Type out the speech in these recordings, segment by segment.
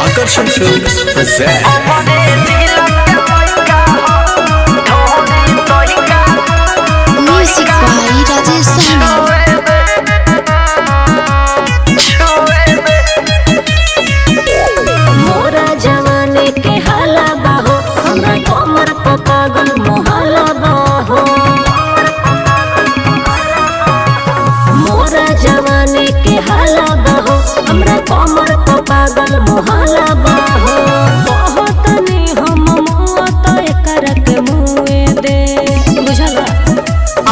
Akarshan Films present Music by Rajesh Sahni। मोरा जवानी के हाला बाहो, हमरा कमर पे पागल मोहला बाहो। मोरा जवानी के हाला बाहो, हमरा कमर पे पागल मोहला बाहो। बहुत नहीं हम मुआ तो कर के मुए दे बुझला।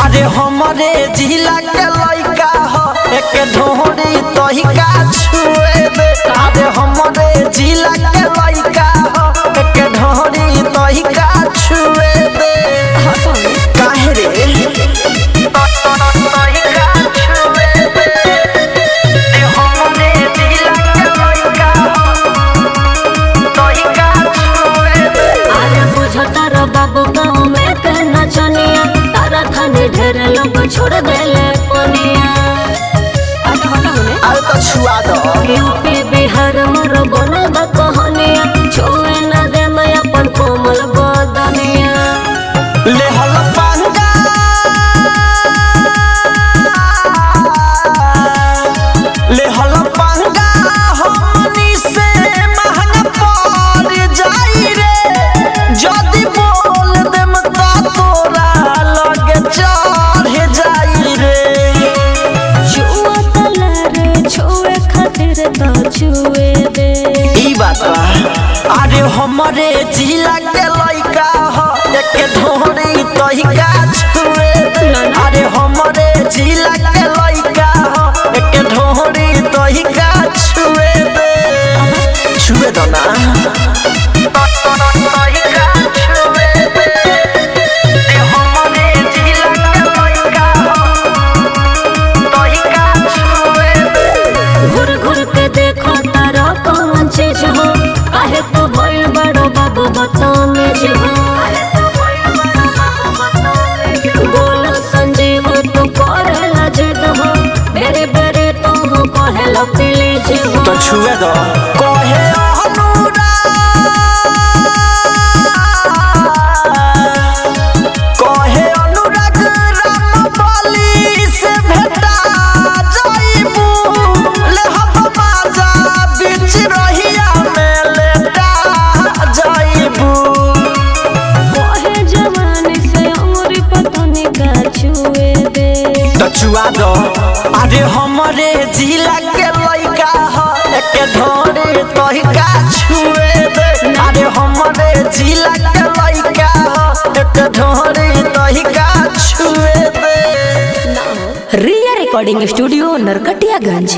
अरे हमारे जिला के लइका हो एक ढोरी तोहिका छुए दे। अरे हमारे जिला के लइका हो एक ढोरी तोहिका छुए दे। काहे रे तोहिका छुए दे। हमारे जिला के लइका हो तोहिका छुए दे। अरे बुझता रो बाबू गाँव में के नचनिया, तारा खाने ढेर लोग छोड़ देले पनिया। अरे तो छुआ दो यूपी बिहार मोर बनल बा कहानिया, छुए न दे मैं अपन कोमल बदनिया। ले हल पंगा ले हल पंगा हमनी से महंगा पड़ जाई रे। जदी बोल देम त तोरा लगे चढ़ जाई रे। छुआ तला रे छुए खातिर तो छुए दे। ई बात बा। अरे हमरे जिला के लइका हो एक ढोरी तहिका छुए दे। अरे हमरे जिला के लइका हो एक ढोरी तहिका छुए दे। छुए दो ना तहिका छुए दे। हमरे जिला के लइका हो तहिका छुए दे। घुर घुर के देखो तारा कौन चीज हो, काहे तो भइल बड़ो बाबू बताने हो। बोल संजीव तू करेला जिद हो, बेरे बेरे तो हो कहेला प्लीज हो। तो छुए दो कहे अनुराग राम बलि से भेटा जाइबू। ले हम बाजा बीच रहिया में लेटा जाइबू। कहे जवानी से उम्र पतनी का छुए दे। तो छुआ दो अरे हमरे जिला के लइका हो एक ढोरी तहिका छुए दे। अरे हमरे जिला के लइका हो एक ढोरी तहिका छुए दे। रिया रिकॉर्डिंग स्टूडियो नरकटियागंज।